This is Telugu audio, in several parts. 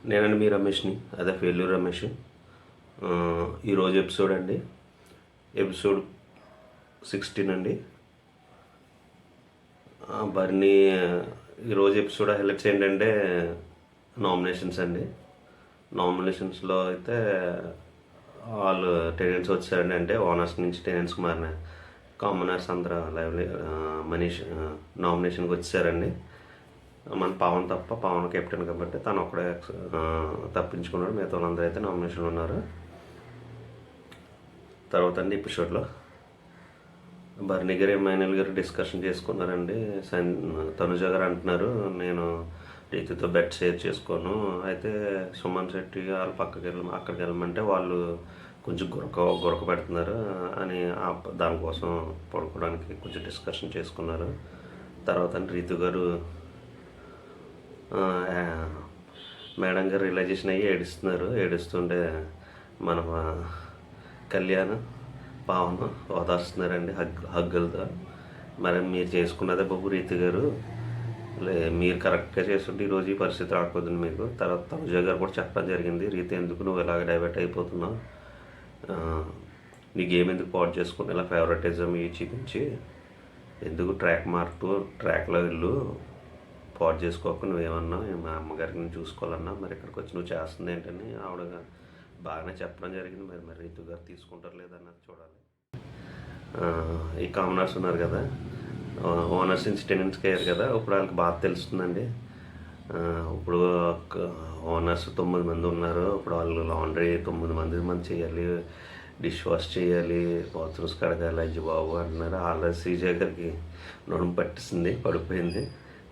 నేనండి మీ రమేష్ని, అదే ఫెయిల్యూర్ రమేష్. ఈరోజు ఎపిసోడ్ అండి, ఎపిసోడ్ 16 అండి. బర్నీ ఈరోజు ఎపిసోడ్ హైలైట్స్ ఏంటంటే నామినేషన్స్ అండి. నామినేషన్స్లో అయితే వాళ్ళు టెనెంట్స్ వచ్చారండి, అంటే ఓనర్స్ నుంచి టెనెంట్స్కి మారిన కామనర్స్ అందరూ మనీష్ నామినేషన్కి వచ్చారండి. మన పవన్ తప్ప, పవన్ కెప్టెన్ కాబట్టి తను ఒక్కడే తప్పించుకున్నాడు. మిగతా వాళ్ళందరూ అయితే నామినేషన్ ఉన్నారు. తర్వాత అండి ఎపిసోడ్లో బర్నీ గారు ఎమ్మెన్యేల్ గారు డిస్కషన్ చేసుకున్నారండి. తనుజ గారు అంటున్నారు, నేను రీతితో బెట్ షేర్ చేసుకోను, అయితే సుమన్ శెట్టి వాళ్ళు అక్కడికి వెళ్ళమంటే వాళ్ళు కొంచెం గురక పెడుతున్నారు అని దానికోసం పడుకోవడానికి కొంచెం డిస్కషన్ చేసుకున్నారు. తర్వాత రీతు గారు మేడం గారు రియలైజేషన్ అయ్యి ఏడుస్తుంటే మన కళ్యాణ్ పావన్ ఓదార్స్తున్నారండి హగ్గులతో. మరి మీరు చేసుకున్నదే బాబు రీతి గారు, మీరు కరెక్ట్గా చేస్తుంటే ఈరోజు ఈ పరిస్థితి రాకపోతుంది మీకు. తర్వాత తనుజ గారు కూడా చెప్పడం జరిగింది, రీతి ఎందుకు నువ్వు ఇలాగ డైవర్ట్ అయిపోతున్నావు, నీ గేమ్ ఎందుకు పాడు చేసుకుని ఇలా ఫేవరెటిజం ఇవి చూపించి ఎందుకు ట్రాక్లో వెళ్ళు, పాడు చేసుకోక నువ్వేమన్నా మా అమ్మగారికి నేను చూసుకోవాలన్నా, మరి ఇక్కడికి వచ్చి నువ్వు చేస్తుంది ఏంటని ఆవిడ బాగానే చెప్పడం జరిగింది. మరి రీతు గారు తీసుకుంటారు లేదన్నది చూడాలి. ఈ కామనర్స్ ఉన్నారు కదా, ఓనర్స్ నుంచి టెనెంట్స్కి అయ్యారు కదా, ఇప్పుడు వాళ్ళకి బాగా తెలుస్తుందండి. ఇప్పుడు ఓనర్స్ 9 మంది ఉన్నారు, ఇప్పుడు వాళ్ళు లాండ్రీ 9 మంది చేయాలి, డిష్ వాష్ చేయాలి, బాత్రూమ్స్ కడగాలి, అజ్జి బాబు అంటున్నారు. ఆల్రెడీ శ్రీజయ్ గారికి నడుము పట్టిస్తుంది, పడిపోయింది.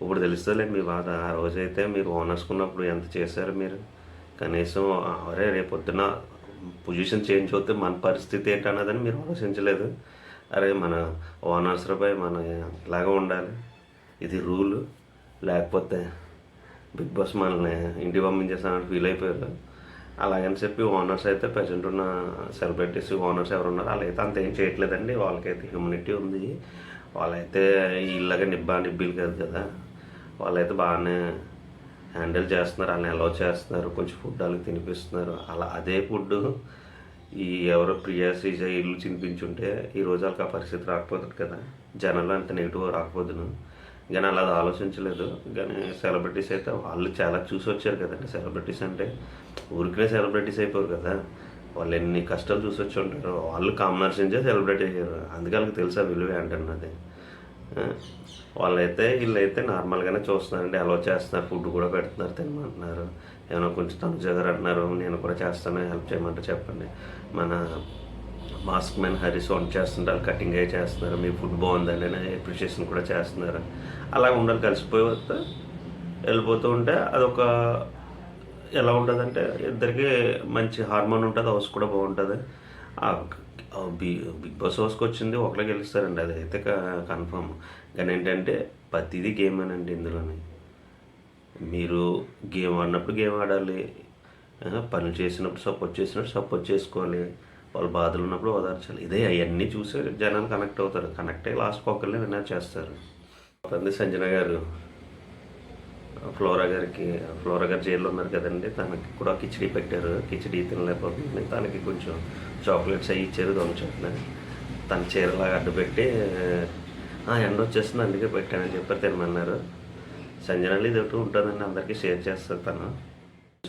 ఇప్పుడు తెలుస్తుందిలేండి మీ బాధ. ఆ రోజైతే మీరు ఓనర్స్కున్నప్పుడు ఎంత చేశారు మీరు, కనీసం అవరే రేపొద్దున పొజిషన్ చేంజ్ అవుతే మన పరిస్థితి ఏంటన్నదని మీరు ఆలోచించలేదు. అరే మన ఓనర్స్పై మనం ఇలాగ ఉండాలి, ఇది రూలు, లేకపోతే బిగ్ బాస్ మనల్ని ఇంటికి పంపించేస్తానని ఫీల్ అయిపోయారు. అలాగని చెప్పి ఓనర్స్ అయితే ప్రజెంట్ ఉన్న సెలబ్రిటీస్ ఓనర్స్ ఎవరు ఉన్నారు వాళ్ళైతే అంత ఏం చేయట్లేదండి. వాళ్ళకైతే హ్యూమినిటీ ఉంది, వాళ్ళైతే ఇలాగ నిబ్బీలు కాదు కదా, వాళ్ళైతే బాగానే హ్యాండిల్ చేస్తున్నారు, వాళ్ళని అలౌ చేస్తున్నారు, కొంచెం ఫుడ్ వాళ్ళకి తినిపిస్తున్నారు. అదే ఫుడ్ ఈ ఎవరో ప్రియా శ్రీజ ఇల్లు తినిపించుంటే ఈరోజు వాళ్ళకి ఆ పరిస్థితి రాకపోతుంది కదా, జనాలు అంత నెగిటివ్ రాకపోదును. కానీ అలా ఆలోచించలేదు. కానీ సెలబ్రిటీస్ అయితే వాళ్ళు చాలా చూసి వచ్చారు కదండి. సెలబ్రిటీస్ అంటే ఊరికే సెలబ్రిటీస్ అయిపోరు కదా, వాళ్ళు ఎన్ని కష్టాలు చూసి వచ్చి ఉంటారు. వాళ్ళు కామనర్స్ నుంచే సెలబ్రిటీ అయ్యారు, అందుకే వాళ్ళకి తెలుసా విలువ ఏంటన్నది. వాళ్ళైతే వీళ్ళైతే నార్మల్గానే చూస్తున్నారండి, అలౌ చేస్తున్నారు, ఫుడ్ కూడా పెడుతున్నారు, తినమంటున్నారు. ఏమైనా కొంచెం తనుజ గారు అంటున్నారు, నేను కూడా చేస్తాను, హెల్ప్ చేయమంటే చెప్పండి. మన మాస్క్ మ్యాన్ హరీస్ వంట చేస్తుంటే వాళ్ళు కటింగ్ అయ్యి చేస్తున్నారు, మీ ఫుడ్ బాగుందండి అని అప్రిషియేషన్ కూడా చేస్తున్నారు. అలా ఉండాలి, కలిసిపోయి వస్తే వెళ్ళిపోతూ ఉంటే అదొక ఎలా ఉంటుందంటే ఇద్దరికి మంచి హార్మోన్ ఉంటుంది, హౌస్ కూడా బాగుంటుంది. బిగ్ బాస్ హౌస్కి వచ్చింది ఒకళ్ళే గెలుస్తారండి, అది అయితే కన్ఫర్మ్. కానీ ఏంటంటే ప్రతిదీ గేమ్ అనండి. ఇందులోని మీరు గేమ్ ఆడినప్పుడు గేమ్ ఆడాలి, పనులు చేసినప్పుడు సపోర్ట్ చేసుకోవాలి, వాళ్ళు బాధలు ఉన్నప్పుడు ఓదార్చాలి. ఇదే అవన్నీ చూసి జనాలు కనెక్ట్ అవుతారు, కనెక్ట్ అయ్యి లాస్ట్కి ఒకళ్ళని విన్నర్ చేస్తారు. సంజన గారు ఫ్లోరా గారు జైల్లో ఉన్నారు కదండి, తనకి కూడా కిచిడీ పెట్టారు, కిచిడీ తినలేకపోతుంది. తనకి కొంచెం చాక్లెట్స్ అవి ఇచ్చారు దొంగచోట్ల. తన చీరలాగా అడ్డుపెట్టి ఎండ వచ్చేస్తుంది అందుకే పెట్టానని చెప్పారు, తినమన్నారు. సంజనాలు ఇది ఒకటి ఉంటుందండి, అందరికీ షేర్ చేస్తారు తను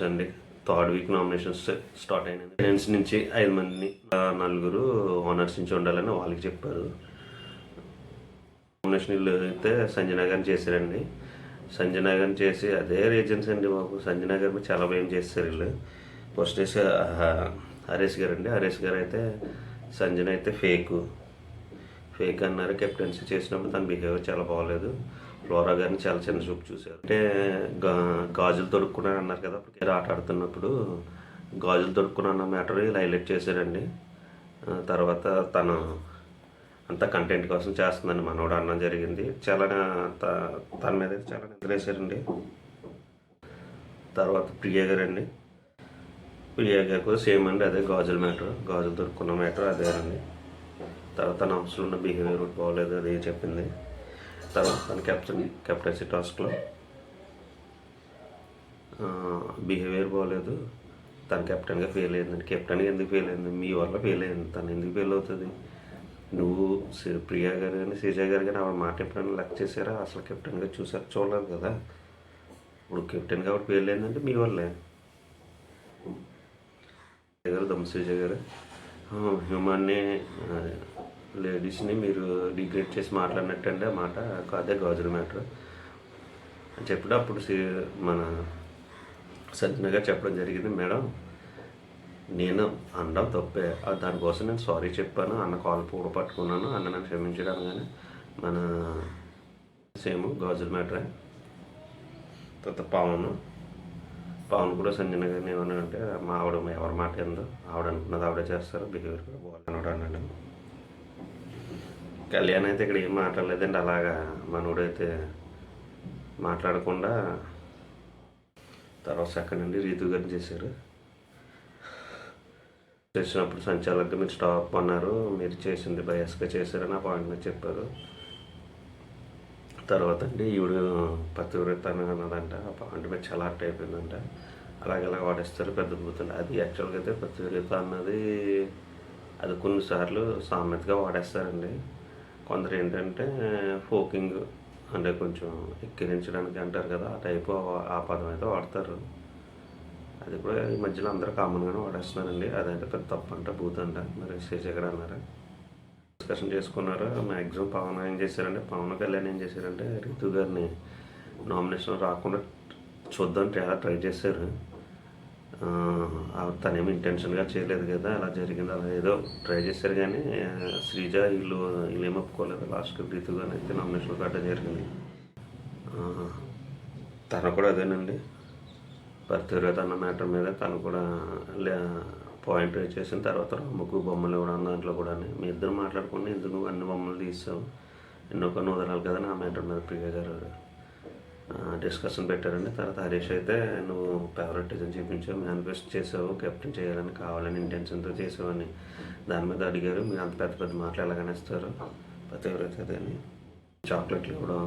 అండి. 3rd వీక్ నామినేషన్స్ స్టార్ట్ అయినాయి. టెనెంట్స్ నుంచి 5 మందిని 4 ఓనర్స్ నుంచి ఉండాలని వాళ్ళకి చెప్పారు. నామినేషన్ అయితే సంజన గారిని చేశారండి. సంజన గారిని చేసి అదే రీజన్స్ అండి మాకు. సంజన గారు చాలా భయం చేస్తారు వీళ్ళు. ఫస్ట్ హరీష్ గారు అండి, హరీష్ గారు అయితే సంజన అయితే ఫేక్ అన్నారు. కెప్టెన్సీ చేసినప్పుడు తన బిహేవియర్ చాలా బాగోలేదు. ఫ్లోరా గారిని చాలా చిన్న చూపు చూశారు. అంటే గాజులు తొడుక్కున్నాను అన్నారు కదా, అప్పుడు ఆట ఆడుతున్నప్పుడు గాజులు తొడుక్కున్న మ్యాటర్ హైలైట్ చేశారండి. తర్వాత తను అంతా కంటెంట్ కోసం చేస్తుందని మనోడు అనడం జరిగింది. చాలా తన మీద అయితే చాలా నిద్రేశారండి. తర్వాత ప్రియా గారు కూడా సేమ్ అండి, అదే గాజులు దొరుకున్న మ్యాటర్ అదేనండి. తర్వాత తన హౌస్లో ఉన్న బిహేవియర్ బాగోలేదు, అదే చెప్పింది. తర్వాత తన కెప్టెన్సీ టాస్క్లో బిహేవియర్ బాగోలేదు, తను కెప్టెన్గా ఫెయిల్ అయిందండి. కెప్టెన్గా ఎందుకు ఫెయిల్ అయింది? మీ వల్ల ఫెయిల్ అయింది. తను ఎందుకు ఫెయిల్ అవుతుంది? నువ్వు ప్రియా గారు కానీ శ్రీజ గారు కానీ ఆవిడ మాట ఎప్పుడైనా లెక్క చేశారా? అసలు కెప్టెన్గా చూడలేదు కదా. ఇప్పుడు కెప్టెన్గా ఆవిడ ఫెయిల్ అయిందంటే మీ వల్లే. గారు శ్రీజ గారు హ్యూమన్ని లేడీస్ని మీరు డిగ్రేడ్ చేసి మాట్లాడినట్టంటే ఆ మాట కాదే గాజుల మ్యాటర్ అని చెప్పి అప్పుడు మన సజ్జన గారు చెప్పడం జరిగింది. మేడం నేను అనడం తప్పే, దానికోసం నేను సారీ చెప్పాను, అన్న కాలు పూడ పట్టుకున్నాను, అన్న నన్ను క్షమించడం. కానీ మన సేమ్ గాజుల మ్యాటరే. తర్వాత పవన్ కూడా సంజన గారిని ఏమన్నా అంటే మా ఆవిడ ఎవరి మాట ఏందో ఆవిడ అనుకున్నది ఆవిడే చేస్తారు, బిహేవియర్ కూడా బాగున్నాడు అన్నాడు. కళ్యాణ్ అయితే ఇక్కడ ఏం మాట్లాడలేదండి. అలాగా మనోడైతే మాట్లాడకుండా తర్వాత సెకండ్ అండి రీతు గారిని చేశారు. చేసినప్పుడు సంచాలకుగా మీరు స్టాప్ అన్నారు, మీరు చేసింది బయస్గా చేశారని ఆ పాయింట్ మీద చెప్పారు. తర్వాత అండి ఈవిడ పతివ్రత అన్నదంట, ఆ పాయింట్ మీద చాలా హర్ట్ అయిపోయిందంట. అలాగేలా వాడేస్తారు పెద్ద బూతులు. అది యాక్చువల్గా అయితే పతివ్రత అన్నది అది కొన్నిసార్లు సామెతగా వాడేస్తారండి. కొందరు ఏంటంటే ఫోకింగ్ అంటే కొంచెం ఎక్కిరించడానికి అంటారు కదా, ఆ టైపు ఆ పదం అయితే వాడతారు. అది కూడా ఈ మధ్యలో అందరూ కామన్గానే వాడేస్తున్నారండి. అదైతే పెద్ద తప్పు అంట, బూత్ అంట. మరి శేషగడ అన్నారు, డిస్కషన్ చేసుకున్నారు. మ్యాక్సిమం పవన్ ఏం చేశారంటే, పవన్ కళ్యాణ్ ఏం చేశారంటే రితు గారిని నామినేషన్ రాకుండా చూద్దాం ట్రై చేశారు. తనేమి ఇంటెన్షన్గా చేయలేదు కదా, అలా జరిగింది, అలా ఏదో ట్రై చేశారు. కానీ శ్రీజ వీళ్ళేం ఒప్పుకోలేదు. లాస్ట్కి రితు గారిని అయితే నామినేషన్ కట్టడం జరిగింది. తను కూడా అదేనండి, పతివ్రత అన్న మ్యాటర్ మీద తను కూడా పాయింట్ రైజ్ చేసిన తర్వాత రాముకు బొమ్మలు ఇవ్వడం దాంట్లో కూడా మీ ఇద్దరు మాట్లాడుకుని ఎందుకు అన్ని బొమ్మలు తీసావు, ఎన్నో కొన్ని వదలాలి కదా నా మ్యాటర్ మీద ప్రియ గారు డిస్కషన్ పెట్టారండి. తర్వాత హరీష్ అయితే నువ్వు ఫేవరెటిజం చూపించావు, మేనిఫెస్ట్ చేసావు, కెప్టెన్ చేయాలని కావాలని ఇంటెన్షన్తో చేసావని దాని మీద అడిగారు. మీరు అంత పెద్ద పెద్ద మాటలు ఎలాగనేస్తారు పతివ్రత అని. చాక్లెట్లు ఇవ్వడం,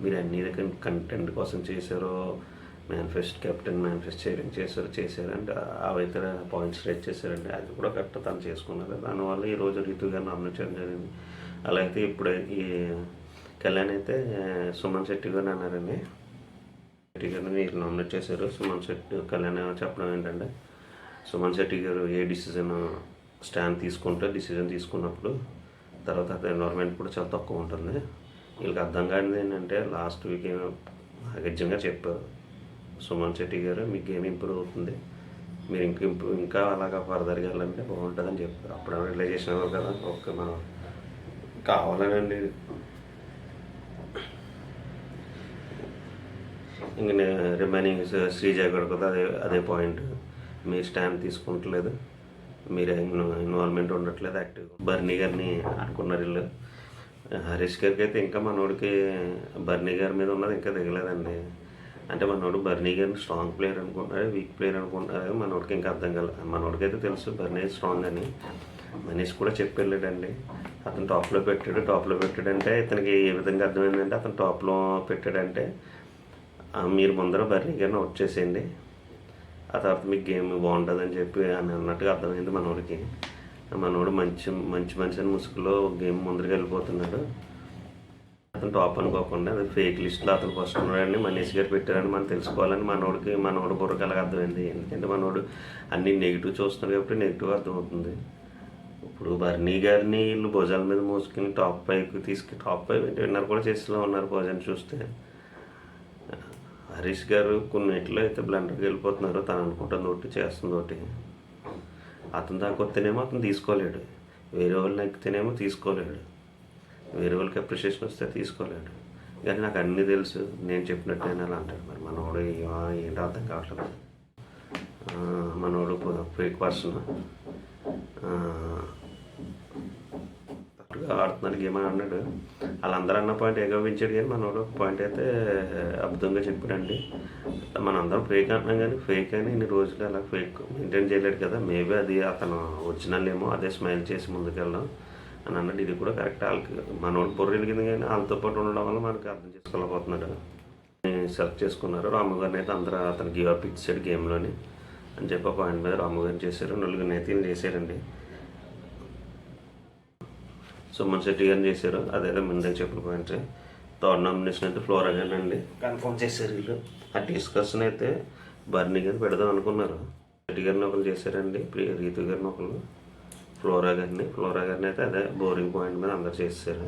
మీరు అన్ని కంటెంట్ కోసం చేశారో, కెప్టెన్ మేనిఫెస్ట్ చేశారంటే అవైతే పాయింట్స్ రేట్ చేశారండి. అది కూడా కరెక్ట్ తను చేసుకున్నారు. దానివల్ల ఈరోజు రీతు గారిని నామినేట్ చేయడం జరిగింది. అలా అయితే ఇప్పుడు ఈ కళ్యాణ్ అయితే సుమన్ శెట్టి గారిని అన్నారండి. శెట్టి గారిని మీరు నామినేట్ చేశారు. సుమన్ శెట్టి కళ్యాణ్ చెప్పడం ఏంటంటే, సుమన్ శెట్టి గారు ఏ స్టాండ్ డిసిజన్ తీసుకున్నప్పుడు తర్వాత అది ఎన్వైర్మెంట్ కూడా చాలా తక్కువ ఉంటుంది. వీళ్ళకి అర్థం కానిది ఏంటంటే లాస్ట్ వీక్ ఏమో నాగజ్యంగా చెప్పారు, సుమన్ శెట్టి గారు మీ గేమ్ ఇంప్రూవ్ అవుతుంది, మీరు ఇంకా అలాగా ఫర్దర్గా వెళ్ళాలంటే బాగుంటుందని చెప్పారు. అప్పుడు రియలైజేషన్ అవ్వరు కదా, ఓకే మనం కావాలనండి. ఇంక రిమైనింగ్ శ్రీజ గారు కదా అదే పాయింట్, మీరు స్టాండ్ తీసుకుంటలేదు, మీరు ఇన్వాల్వ్మెంట్ ఉండట్లేదు యాక్టివ్. బర్నీ గారిని అనుకున్నారు వీళ్ళు. హరీష్ గారికి అయితే ఇంకా మనోడికి బర్నీ గారి మీద ఉన్నది ఇంకా దిగలేదండి. అంటే మనోడు బర్నీ గారిని స్ట్రాంగ్ ప్లేయర్ అనుకుంటున్నారు, వీక్ ప్లేయర్ అనుకుంటున్నారు. మనోడికి ఇంకా అర్థం కాలేదు. మనోడికి అయితే తెలుసు బర్నీ స్ట్రాంగ్ అని. మనీష్ కూడా చెప్పి వెళ్ళాడండి, అతను టాప్లో పెట్టాడంటే ఇతనికి ఏ విధంగా అర్థమైందంటే, అతను టాప్లో పెట్టాడంటే మీరు ముందర బర్నీ గారిని అవుట్ చేసేయండి, ఆ తర్వాత మీకు గేమ్ బాగుంటుందని చెప్పి అని అన్నట్టుగా అర్థమైంది మనోడికి. మనోడు మంచి అని ముసుగులో గేమ్ ముందరికి వెళ్ళిపోతున్నాడు. అతను టాప్ అనుకోకుండా అది ఫేక్ లిస్ట్లో అతను ఫస్ట్ ఉన్నాడని మనీష్ గారు పెట్టారని మనం తెలుసుకోవాలని మనోడు బుర్రకు అలాగ అర్థమైంది. ఎందుకంటే మనోడు అన్ని నెగిటివ్ చూస్తున్నాడు కాబట్టి నెగిటివ్ అర్థమవుతుంది. ఇప్పుడు బర్నీ గారిని వీళ్ళు భుజాల మీద మోసుకుని టాప్ 5 విన్నర్ కూడా చేసేలా ఉన్నారు భోజనం చూస్తే. హరీష్ గారు కొన్నిట్లో అయితే బ్లండర్కి వెళ్ళిపోతున్నారు, తను అనుకుంటుంది ఒకటి చేస్తుంది ఒకటి. అతను దాకా వస్తేనేమో అతను తీసుకోలేడు, వేరే వాళ్ళని ఎక్కితేనేమో తీసుకోలేడు, వేరే వాళ్ళకి అప్రిషియేషన్ వస్తే తీసుకోలేడు. కానీ నాకు అన్నీ తెలుసు, నేను చెప్పినట్టు నేను అలా అంటాడు. మరి మనోడు ఏంటో అర్థం కావట్లేదు. మనోడు ఫేక్ పర్సన్ ఆడుతున్నాడు గేమ్ అని అన్నాడు. వాళ్ళందరూ అన్న పాయింట్ ఏకవించాడు, కానీ మనోడు పాయింట్ అయితే అద్భుతంగా చెప్పాడండి. మనందరం ఫేక్ అంటున్నాం, కానీ ఫేక్ అని ఇన్ని రోజులు అలా ఫేక్ మెయింటైన్ చేయలేడు కదా. మేబీ అది అతను ఒరిజినల్ ఏమో, అదే స్మైల్ చేసి ముందుకెళ్ళడం అని అన్నాడు. ఇది కూడా కరెక్ట్. వాళ్ళకి మనోడు పొర్రెలిగింది, కానీ వాళ్ళతో పాటు ఉండడం వల్ల మనకు అర్థం చేసుకోలేకపోతున్నాడు. సెలెక్ట్ చేసుకున్నారు. రాము గారిని అయితే అందరూ అతను గివ్ అప్ ఇచ్చాడు గేమ్లోని అని చెప్పి ఒక పాయింట్ మీద రాము గారిని చేశారు. నలుగురిని అయితే చేశారండి. సుమన్ శెట్టి గారిని చేశారు. అదే ముందే చెప్పిన పాయింట్స్. థర్డ్ నామినేషన్ అయితే ఫ్లోరా గారిని అండి కన్ఫర్మ్ చేశారు వీళ్ళు. ఆ డిస్కషన్ అయితే బర్నీ గారిని పెడదాం అనుకున్నారు. శెట్టి గారిని ఒకరు చేశారండి, రీతు గారిని ఒకరు, ఫ్లోరా గారిని అయితే అదే బోరింగ్ పాయింట్ మీద అందరు చేశారు.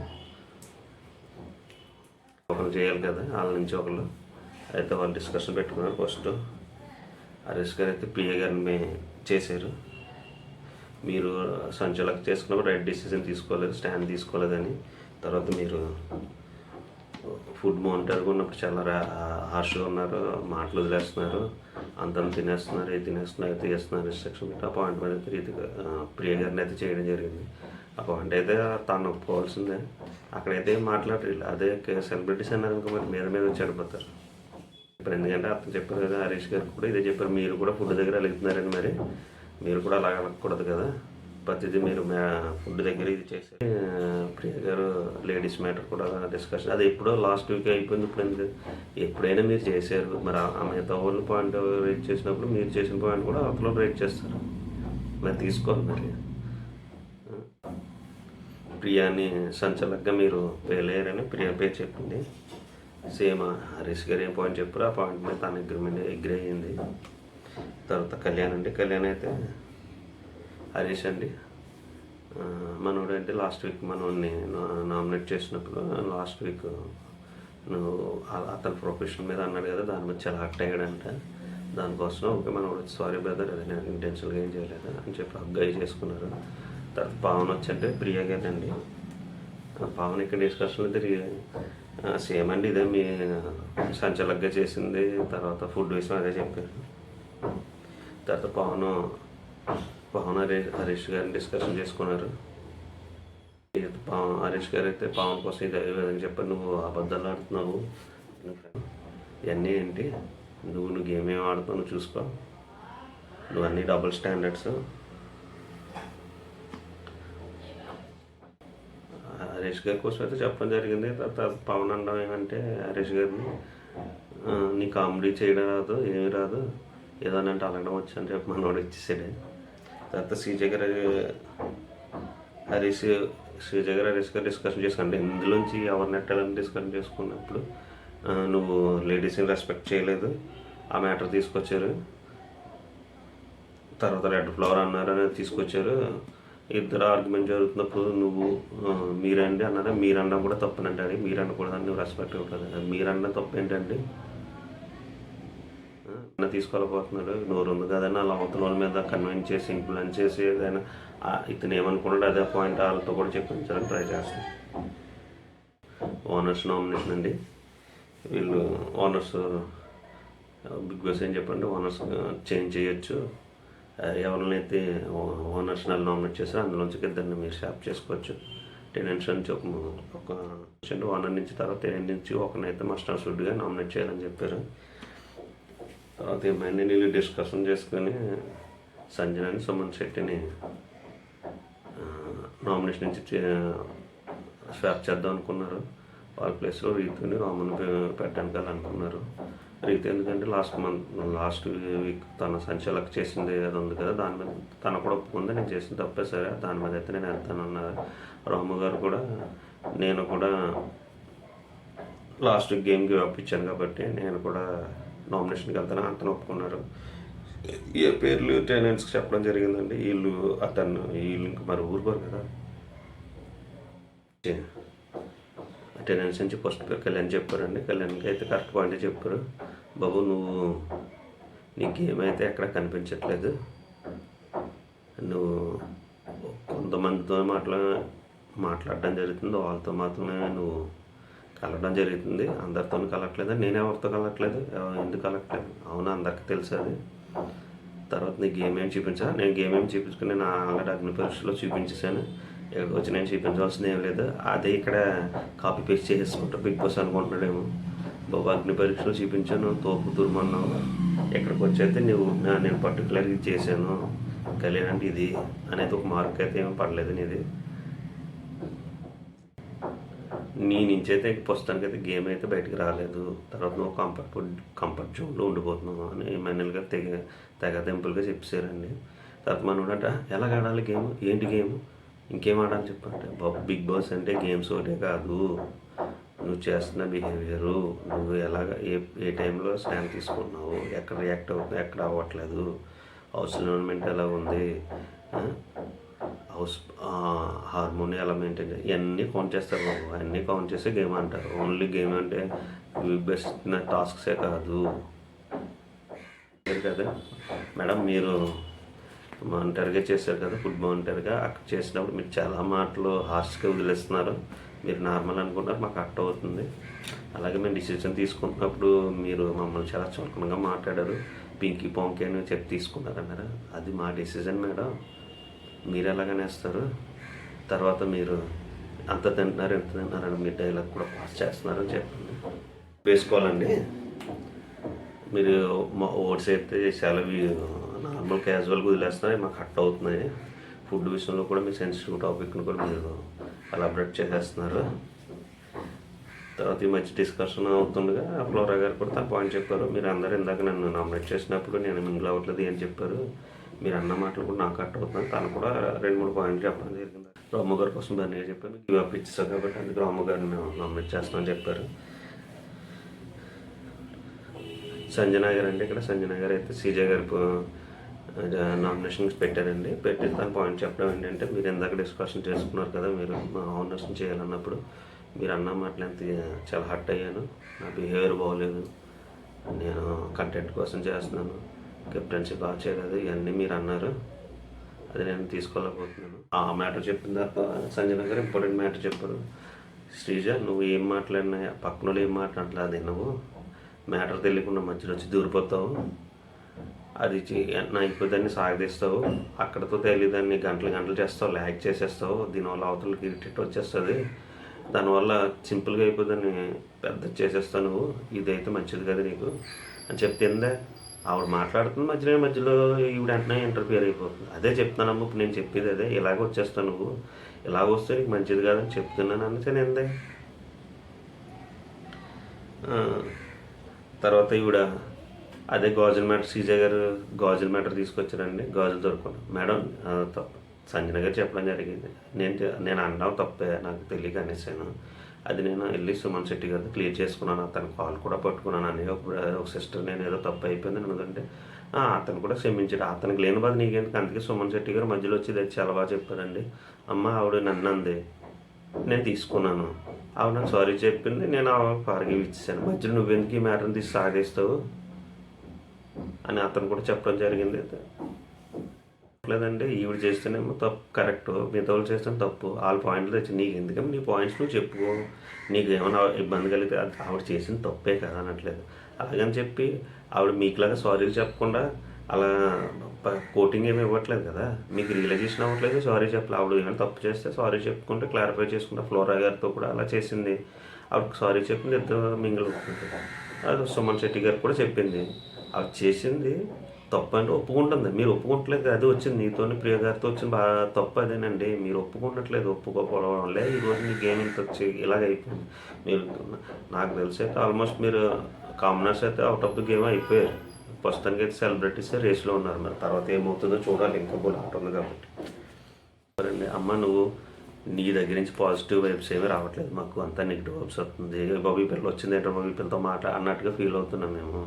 ఒకరు చేయాలి కదా, వాళ్ళ నుంచి ఒకళ్ళు అయితే వాళ్ళు డిస్కషన్ పెట్టుకున్నారు. ఫస్ట్ హరీష్ గారు అయితే ప్రియ గారిని చేశారు. మీరు సంచలక చేసుకున్నప్పుడు రైట్ డిసిజన్ తీసుకోలేదు, స్టాండ్ తీసుకోలేదని. తర్వాత మీరు ఫుడ్ మానిటర్గా ఉన్నప్పుడు చాలా హార్ష్గా ఉన్నారు, మాటలు వదిలేస్తున్నారు, అంతం తినేస్తున్నారు, ఇది తినేస్తున్నారు, ఇది చేస్తున్నారు, రిస్ట్రిక్షన్ పెట్టి ఆ పాయింట్ మీద ప్రియ గారిని అయితే చేయడం జరిగింది. ఆ పాయింట్ అయితే తను ఒప్పుకోవాల్సిందే. అక్కడైతే మాట్లాడరు. అదే సెలబ్రిటీస్ అన్నారు ఇంకా మరి మీద చెడిపోతారు. ఇప్పుడు ఎందుకంటే అతను చెప్పారు కదా, హరీష్ గారికి కూడా ఇదే చెప్పారు, మీరు కూడా ఫుడ్ దగ్గర అలుగుతున్నారని, మరి మీరు కూడా అలా అలగకూడదు కదా, ప్రతిదీ మీరు ఫుడ్ దగ్గర ఇది చేసి. ప్రియ గారు లేడీస్ మ్యాటర్ కూడా డిస్కషన్, అది ఎప్పుడో లాస్ట్ వీక్ అయిపోయింది. ఇప్పుడు ఎప్పుడైనా మీరు చేశారు, మరి మిగతా వాళ్ళు పాయింట్ రేట్ చేసినప్పుడు మీరు చేసిన పాయింట్ కూడా అవతల రేట్ చేస్తారు, మరి తీసుకోవాలి. మరి ప్రియాని సంచలకంగా మీరు ఫెయిల్ అయ్యారని ప్రియా పేరు చెప్పింది. సేమ్ హరీష్ గారు ఏం పాయింట్ చెప్పారు ఆ పాయింట్ మీద తన అగ్రి అయ్యింది. తర్వాత కళ్యాణ్ అయితే హరీష్ అండి మనోడు అంటే లాస్ట్ వీక్ మనోడిని నామినేట్ చేసినప్పుడు లాస్ట్ వీక్ నువ్వు అతని ప్రొఫెషన్ మీద అన్నాడు కదా, దాని మీద చాలా యాక్ట్ అయ్యాడంట. దానికోసం ఓకే మనోడు సారీ బ్రదర్, అది నేను ఇంటెన్షన్గా ఏం చేయలేదు అని చెప్పి అగ్గాయి చేసుకున్నారు. తర్వాత పవన్ వచ్చంటే ప్రియా గారిని అండి. పవన్ ఇక్కడ డిస్కషన్ అయితే సేమ్ అండి, ఇదే మీ సంచలకంగా చేసింది. తర్వాత ఫుడ్ విషయం అదే చెప్పారు. తర్వాత పవన్ హరీష్ గారిని డిస్కషన్ చేసుకున్నారు. హరీష్ గారు అయితే పవన్ కోసం ఇది విధంగా చెప్పారు, నువ్వు అబద్ధాలు ఆడుతున్నావు, ఇవన్నీ ఏంటి, నువ్వు గేమ్ ఏం ఆడుతావు నువ్వు చూసుకో, నువ్వు అన్నీ డబుల్ స్టాండర్డ్స్. హరీష్ గారి కోసం అయితే చెప్పడం జరిగింది. తర్వాత పవన్ అనడం ఏమంటే హరీష్ గారిని, నీ కామెడీ చేయడం రాదు, ఏమి రాదు, ఏదోనంటే అంటే అలగడం వచ్చు అని చెప్పి మనోడు ఇచ్చేసాడు. తర్వాత శ్రీజ గారు హరీష్ గారు డిస్కషన్ చేసుకుంటే ఇందులోంచి ఎవరిని నెట్టాలని డిస్కషన్ చేసుకున్నప్పుడు నువ్వు లేడీస్ని రెస్పెక్ట్ చేయలేదు, ఆ మ్యాటర్ తీసుకొచ్చారు. తర్వాత రెడ్ ఫ్లవర్ అన్నారు అనేది తీసుకొచ్చారు. ఇద్దరు ఆర్గ్యుమెంట్ జరుగుతున్నప్పుడు నువ్వు మీరండి అన్నారా, మీరన్నా కూడా తప్పనంటే మీరు అనకూడదని నువ్వు రెస్పెక్ట్ ఇవ్వలేదు, మీరన్నా తప్పు ఏంటంటే తీసుకోలేకపోతున్నాడు, నోరు ఉంది కదని అలా అవతల వాళ్ళ మీద కన్విన్స్ చేసి ఇన్ఫ్లుయెన్స్ చేసి ఏదైనా ఇతను ఏమనుకున్నాడు అదే పాయింట్ వాళ్ళతో కూడా చెప్పించాలని ట్రై చేస్తాను. ఓనర్స్ నామినేషన్ అండి. వీళ్ళు ఓనర్స్ బిగ్ బాస్ ఏం చెప్పండి, ఓనర్స్ చేంజ్ చేయొచ్చు, ఎవరినైతే ఓనర్స్ నామినేట్ చేస్తారో అందులోంచి ఇద్దరిని మీరు షాప్ చేసుకోవచ్చు. టెనెంట్స్ నుంచి ఒక ఓనర్ నుంచి తర్వాత టెనెంట్ నుంచి ఒకరినైతే మస్టర్ షుడ్గా నామినేట్ చేయాలని చెప్పారు. తర్వాత ఏమైనా నీళ్ళు డిస్కషన్ చేసుకొని సంజనాని సుమన్ శెట్టిని నామినేషన్ నుంచి స్వాప్ చేద్దాం అనుకున్నారు. వాళ్ళ ప్లేస్లో రీతుని రాముని పెట్టడానికి అనుకున్నారు. రీతు ఎందుకంటే లాస్ట్ వీక్ తన సంచలక చేసింది అది ఉంది కదా, దాని మీద తన కూడా ఒప్పుకుంది, నేను చేసిన తప్పే సరే దాని మీద అయితే నేను వెళ్తానన్నారు. రాము గారు కూడా నేను కూడా లాస్ట్ గేమ్కి పంపించాను కాబట్టి నేను కూడా నామినేషన్కి వెళ్తాను అతను ఒప్పుకున్నారు. ఏ పేర్లు టెనెంట్స్కి చెప్పడం జరిగిందండి. వీళ్ళు ఇంకా మరి ఊరుకోరు కదా, టెనెంట్స్ నుంచి ఫస్ట్ పేరు కళ్యాణ్ చెప్పారండి. కళ్యాణ్కి అయితే కరెక్ట్ పాయింట్ చెప్పారు, బాబు నువ్వు నీ గేమ్ అయితే ఎక్కడ కనిపించట్లేదు, నువ్వు కొంతమందితో మాట్లాడడం జరుగుతుంది, వాళ్ళతో మాత్రమే నువ్వు కలవడం జరుగుతుంది, అందరితో కలవట్లేదు, నేనెవరితో కలవట్లేదు, ఎందుకు కలవట్లేదు, అవునా అందరికీ తెలుసు అది. తర్వాత నీ గేమ్ ఏం చూపించా, నేను గేమ్ ఏం చూపించుకుని నేను ఆల్రెడీ అగ్ని పరీక్షలో చూపించేసాను, ఇక్కడికి వచ్చి నేను చూపించాల్సింది ఏం లేదు, అదే ఇక్కడ కాపీ పేస్ట్ చేసుకుంటా బిగ్ బాస్ అనుకుంటున్నాడేమో, బాబు అగ్ని పరీక్షలో చూపించాను తోపు దుర్మన్నావు, ఇక్కడికి వచ్చైతే నేను పర్టికులర్గా ఇది చేశాను కళ్యాణ్ అంటే ఇది అనేది ఒక మార్క్ అయితే ఏమీ పడలేదు నీది. నీ నుంచి అయితే ప్రస్తుతానికైతే గేమ్ అయితే బయటికి రాలేదు. తర్వాత నువ్వు కంఫర్ట్ జోన్లో ఉండిపోతున్నావు అని ఎమ్మెల్యేలుగా తెగదెంపులుగా చెప్పేశారండి. తర్వాత మనోడంట ఎలాగ ఆడాలి గేమ్, ఏంటి గేమ్, ఇంకేం ఆడాలి చెప్పంటే, బిగ్ బాస్ అంటే గేమ్స్ ఒకటే కాదు, నువ్వు చేస్తున్న బిహేవియరు, నువ్వు ఎలాగ ఏ టైంలో స్టాండ్ తీసుకున్నావు, ఎక్కడ రియాక్ట్ అవుతుంది, ఎక్కడ అవ్వట్లేదు, హౌస్ ఎన్విరాన్మెంట్ ఎలా ఉంది, హౌస్ హార్మోని ఎలా మెయింటైన్ చేయాలి, ఇవన్నీ కౌంట్ చేస్తారు బాబు. అన్నీ కౌంట్ చేస్తే గేమ్ అంటారు. ఓన్లీ గేమ్ అంటే బెస్ట్ టాస్క్సే కాదు కదా మేడం. మీరు మానిటర్గా చేశారు కదా, ఫుడ్ మానిటర్గా, అక్కడ చేసినప్పుడు మీరు చాలా మాటలు హార్ష్గా వదిలేస్తున్నారు. మీరు నార్మల్ అనుకుంటారు, మాకు అట్ట అవుతుంది. అలాగే మేము డిసిజన్ తీసుకున్నప్పుడు మీరు మమ్మల్ని చాలా చులకనగా మాట్లాడారు, పింకీ పాంకీ అని చెప్పి తీసుకున్నారన్నారు. అది మా డిసిజన్ మేడం, మీరు ఎలాగనేస్తారు. తర్వాత మీరు అంత తింటున్నారు ఎంత తింటున్నారని మీరు డైలాగ్ కూడా పాస్ చేస్తున్నారని చెప్పండి. వేసుకోవాలండి. మీరు ఓట్స్ అయితే చాలా నార్మల్ క్యాజువల్గా వదిలేస్తున్నాయి, మాకు హట్ అవుతున్నాయి. ఫుడ్ విషయంలో కూడా మీ సెన్సిటివ్ టాపిక్ని కూడా మీరు ఎలాబరేట్ చేసేస్తున్నారు. తర్వాత ఈ మధ్య డిస్కషన్ అవుతుండగా ఫ్లోరా గారు కూడా తన పాయింట్ చెప్పారు. మీరు అందరూ ఇందాక నన్ను నామినేట్ చేసినప్పుడు నేను మింగిల్ అవ్వట్లేదు అని చెప్పారు. మీరు అన్న మాటలు కూడా నాకు కట్ అవుతున్నాను. తను కూడా 2-3 పాయింట్లు చెప్పడం జరిగింది. రాము గారి కోసం దాన్ని చెప్పాను, గివ్ అప్ ఇచ్చారు కాబట్టి అందుకు రాము గారిని నామినేట్ చేస్తామని చెప్పారు. సంజన గారు అంటే ఇక్కడ సంజన గారు అయితే సీజే గారి నామినేషన్స్ పెట్టారండి. పెట్టి తన పాయింట్ చెప్పడం ఏంటంటే, మీరు ఇందాక డిస్కషన్ చేసుకున్నారు కదా, మీరు మా ఆనర్స్ని చేయాలన్నప్పుడు మీరు అన్న మాటలు ఎంత చాలా హర్ట్ అయ్యాను, నా బిహేవియర్ బాగోలేదు, నేను కంటెంట్ కోసం చేస్తున్నాను, కెప్టెన్సీ బాగా చేయలేదు, ఇవన్నీ మీరు అన్నారు, అది నేను తీసుకోలేకపోతున్నాను. ఆ మ్యాటర్ చెప్పిన తర్వాత సంజన గారు ఇంపార్టెంట్ మ్యాటర్ చెప్పారు. శ్రీజ, నువ్వు ఏం మాట్లాడినా పక్కన వాళ్ళు ఏం మాట్లాడలేదు, నువ్వు మ్యాటర్ తెలియకుండా మధ్యలో వచ్చి దూరిపోతావు, అది నా ఇప్పుడు దాన్ని సాగదీస్తావు, అక్కడతో తెలియదాన్ని గంటలు చేస్తావు, ల్యాగ్ చేసేస్తావు, దీనివల్ల అవతలకి ఇరిటేట్ వచ్చేస్తుంది, దానివల్ల సింపుల్గా అయిపోద్దని పెద్ద చేసేస్తావు నువ్వు, ఇదైతే మంచిది కదా నీకు అని చెప్తే ఆవిడ మాట్లాడుతుంది, మధ్యలో ఈవిడ వెంటనే ఇంటర్ఫియర్ అయిపోతుంది. అదే చెప్తానమ్మ, ఇప్పుడు నేను చెప్పేది అదే, ఇలాగ వచ్చేస్తావు నువ్వు, ఇలాగ వస్తే నీకు మంచిది కాదని చెప్తున్నాను అనేసి నేను. తర్వాత ఈవిడ అదే గాజుల మ్యాటర్, సీజే గారు గాజుల మ్యాటర్ తీసుకొచ్చారండి. గాజులు దొరుకున్నాను మేడం, సంజన గారు చెప్పడం జరిగింది, నేను అనడం తప్పే, నాకు తెలియక అనేసాను, అది నేను వెళ్ళి సుమన్ శెట్టి గారితో క్లియర్ చేసుకున్నాను, అతను కాల్ కూడా పట్టుకున్నాను అని, ఒక సిస్టర్ నేను ఏదో తప్పు అయిపోయింది ఎందుకంటే అతను కూడా క్షమించాడు, అతనికి లేని బాధ నీకెందుకు, అందుకే సుమన్ శెట్టి గారు మధ్యలో వచ్చి అది చాలా బాగా చెప్పారండి. అమ్మ ఆవిడ నన్ను అంది, నేను తీసుకున్నాను, ఆవిడ నాకు సారీ చెప్పింది, నేను ఫార్గివ్ ఇచ్చాను, మధ్యలో నువ్వెందుకు ఈ మ్యాటర్ని తీసి సాగేస్తావు అని అతను కూడా చెప్పడం జరిగింది. లేదంటే ఈవిడ చేస్తేనేమో తప్పు కరెక్ట్, మిగతా వాళ్ళు చేస్తేనే తప్పు, వాళ్ళ పాయింట్లు తెచ్చి నీకు ఎందుకంటే నీ పాయింట్స్ నువ్వు చెప్పుకో, నీకు ఏమైనా ఇబ్బంది కలిగితే అది ఆవిడ చేసిన తప్పే కదా అనట్లేదు. అలాగని చెప్పి ఆవిడ మీకులాగా సారీ చెప్పకుండా అలా కోటింగ్ ఏమి ఇవ్వట్లేదు కదా, మీకు రియలైజేషన్ అవ్వట్లేదు, సారీ చెప్పలేదు. ఆవిడ ఏమైనా తప్పు చేస్తే సారీ చెప్పుకుంటే క్లారిఫై చేసుకుంటే, ఫ్లోరా గారితో కూడా అలా చేసింది, ఆవిడకి సారీ చెప్పింది, ఇద్దరు మింగిల్ అవుతుంది. అది సుమన్ శెట్టి గారు కూడా చెప్పింది, అవి చేసింది తప్పు అంటే ఒప్పుకుంటుంది, మీరు ఒప్పుకుంటలేదు, అది వచ్చింది నీతోని ప్రియ గారితో వచ్చింది బాగా తప్పు అదేనండి, మీరు ఒప్పుకుంటట్లేదు, ఒప్పుకోకపోవడం వల్లే ఈరోజు మీ గేమ్ ఇంత వచ్చి ఇలాగ అయిపోయింది. మీరు నాకు తెలిసి అయితే ఆల్మోస్ట్ మీరు కామనర్స్ అయితే అవుట్ ఆఫ్ ద గేమ్ అయిపోయారు, ప్రస్తుతానికి అయితే సెలబ్రిటీస్ రేస్లో ఉన్నారు, మరి తర్వాత ఏమవుతుందో చూడాలి, ఇంకా కూడా ఆట ఉంది కాబట్టి. సరేండి అమ్మ, నువ్వు నీ దగ్గర నుంచి పాజిటివ్ వైబ్స్ ఏమీ రావట్లేదు, మాకు అంతా నెగిటివ్ వైబ్స్ వస్తుంది, బాబీ పిల్లలు వచ్చింది ఏంటో బాబీ పిల్లలతో అన్నట్టుగా ఫీల్ అవుతున్నాం మేము.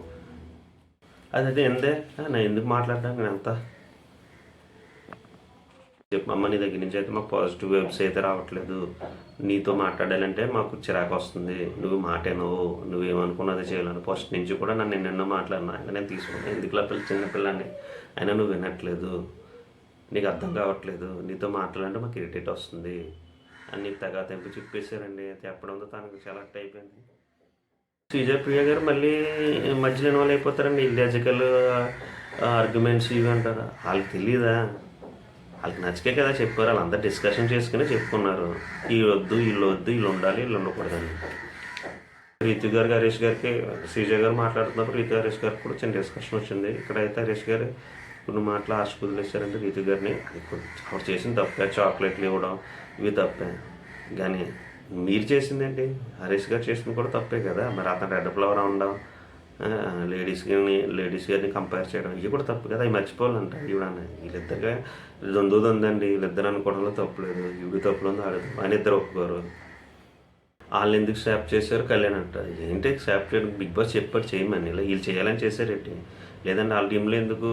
అదే ఎందే నేను ఎందుకు మాట్లాడడానికి నేను అంతా చెప్పమ్మ, నీ దగ్గర నుంచి అయితే మాకు పాజిటివ్ వైబ్స్ అయితే రావట్లేదు, నీతో మాట్లాడాలంటే మాకు చిరాకు వస్తుంది, నువ్వు నువ్వేమనుకున్నది చేయాలని ఫస్ట్ నుంచి కూడా నన్ను ఎన్నెన్నో మాట్లాడినా, నేను తీసుకున్నాను, ఎందుకులా చిన్నపిల్లని అయినా నువ్వు వినట్లేదు, నీకు అర్థం కావట్లేదు, నీతో మాట్లాడాలంటే మాకు ఇరిటేట్ వస్తుంది అని నీకు తెగ తెంపు చెప్పేశారండి. చెప్పడంతో తనకు చాలా అట్ట అయిపోయింది. శ్రీజ ప్రియ గారు మళ్ళీ మధ్యలో ఇన్వాల్వ్ అయిపోతారండి, ఇల్లాజికల్ ఆర్గ్యుమెంట్స్ ఇవి అంటారు, వాళ్ళకి తెలియదా, వాళ్ళకి నచ్చకే కదా చెప్పారు, వాళ్ళందరూ డిస్కషన్ చేసుకుని చెప్పుకున్నారు, వీళ్ళు వద్దు వీళ్ళు ఉండాలి వీళ్ళు ఉండకూడదని. రీతు గారు హరీష్ గారికి శ్రీజ గారు మాట్లాడుతున్నప్పుడు రీతు హరీష్ గారికి కూడా చిన్న డిస్కషన్ వచ్చింది. ఇక్కడైతే హరీష్ గారు కొన్ని మాటలు ఆశ కుదిలేశారంటే రీతు గారిని, ఆవిడ చేసిన తప్పే, చాక్లెట్లు ఇవ్వడం ఇవి తప్పే, కానీ మీరు చేసిందేంటి? హరీష్ గారు చేసింది కూడా తప్పే కదా! మరి అతను రెడ్ ఫ్లవర్ అనడం, లేడీస్ గారిని కంపేర్ చేయడం ఇవి కూడా తప్పు కదా! అవి మర్చిపోవాలంట ఈవిడని. వీళ్ళిద్దరిగా దొందుందండి. వీళ్ళిద్దరు అనుకోవడంలో తప్పులేదు. ఈవిడ తప్పులుంది, ఆవిడ తప్పు. ఆయన ఇద్దరు ఒప్పుకోరు. వాళ్ళెందుకు స్వాప్ చేశారు? కళ్యాణ్ అంట. ఏంటి స్వాప్ చేయడం? బిగ్ బాస్ చెప్పాడు చేయమని. ఇలా వీళ్ళు చేయాలని చేశారేంటి? లేదంటే వాళ్ళ టీంలో ఎందుకు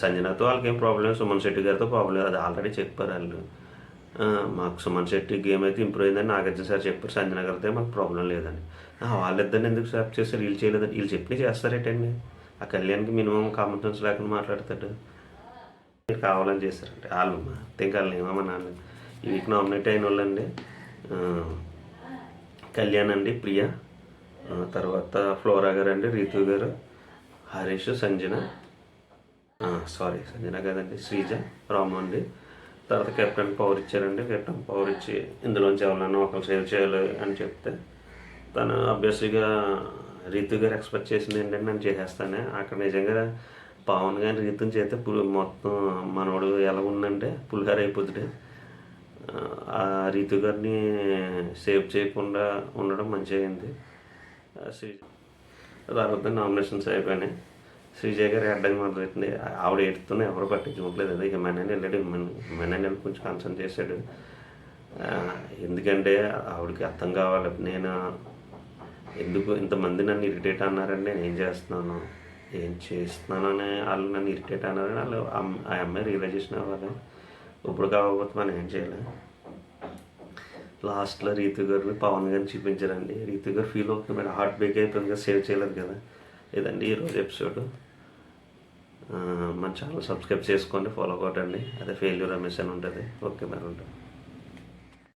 సంజనాతో వాళ్ళకేం ప్రాబ్లం లేదు, సుమన్ శెట్టి గారితో ప్రాబ్లం లేదు. అది ఆల్రెడీ చెప్పారు వాళ్ళు. మాకు సుమన్ శెట్టి గేమ్ అయితే ఇంప్రూవ్ అయిందని నాగార్జున సార్ చెప్పారు. సంజన గారితో మాకు ప్రాబ్లం లేదని. వాళ్ళిద్దరిని ఎందుకు స్వాప్ చేశారు? వీళ్ళు చేయలేదని. వీళ్ళు చెప్పి చేస్తారేటండి? ఆ కళ్యాణ్కి మినిమం కామన్ సెన్స్ లేకుండా మాట్లాడతాడు. కావాలని చేశారంటే వాళ్ళు ఇంకా వాళ్ళని ఏమన్నా ఈ వీక్ నామినేట్ అయిన వాళ్ళండి కళ్యాణ్ అండి, ప్రియ, తర్వాత ఫ్లోరా గారు అండి, రీతు గారు, హరీష్, సంజన, సంజన కాదండి, శ్రీజ, రాము అండి. తర్వాత కెప్టెన్ పవర్ ఇచ్చారండి. కెప్టెన్ పవర్ ఇచ్చి ఇందులోంచి ఎవరన్నా ఒకరు సేవ్ చేయాలి అని చెప్తే తను అబ్వియస్లీగా రీతు గారు ఎక్స్పెక్ట్ చేసింది ఏంటంటే నేను చేసేస్తానే. అక్కడ నిజంగా పవన్ గారిని రీతుని చేస్తే మొత్తం మనోడు ఎలా ఉందంటే పులిహార అయిపోతుంది. ఆ రీతు గారిని సేవ్ చేయకుండా ఉండడం మంచిగా అయింది. శ్రీజ తర్వాత నామినేషన్స్ అయిపోయినాయి. శ్రీజయ్ గారు అడ్డంగా మొదలెట్టింది. ఆవిడ ఏడుతున్నా ఎవరు పట్టించుకోవట్లేదు. అదే హిమానని వెళ్ళాడు. హిమానని కొంచెం కన్సర్న్ చేశాడు. ఎందుకంటే ఆవిడకి అర్థం కావాలి, నేను ఎందుకు ఇంతమంది నన్ను ఇరిటేట్ అన్నారని నేను ఏం చేస్తున్నాను, ఏం చేస్తున్నానని వాళ్ళు నన్ను ఇరిటేట్ అన్నారని వాళ్ళు ఆ అమ్మాయి రియలైజేషన్ అవ్వాలి. ఇప్పుడు కాకపోతే మనం ఏం చేయలేం. లాస్ట్లో రీతు గారిని పవన్ గారిని చూపించారండి. రీతు గారు ఫీల్ అవుతుంది, మేడం హార్ట్ బ్రేక్ అయిపోయింది కదా, సేవ్ చేయలేదు కదా. ఇదండి ఈరోజు ఎపిసోడ్. మన ఛానల్ సబ్స్క్రైబ్ చేసుకోండి, ఫాలో కొట్టండి. అదే ఫెయిల్యూర్ రమేష్ అని ఉంటుంది. ఓకే మరి ఉంటాం.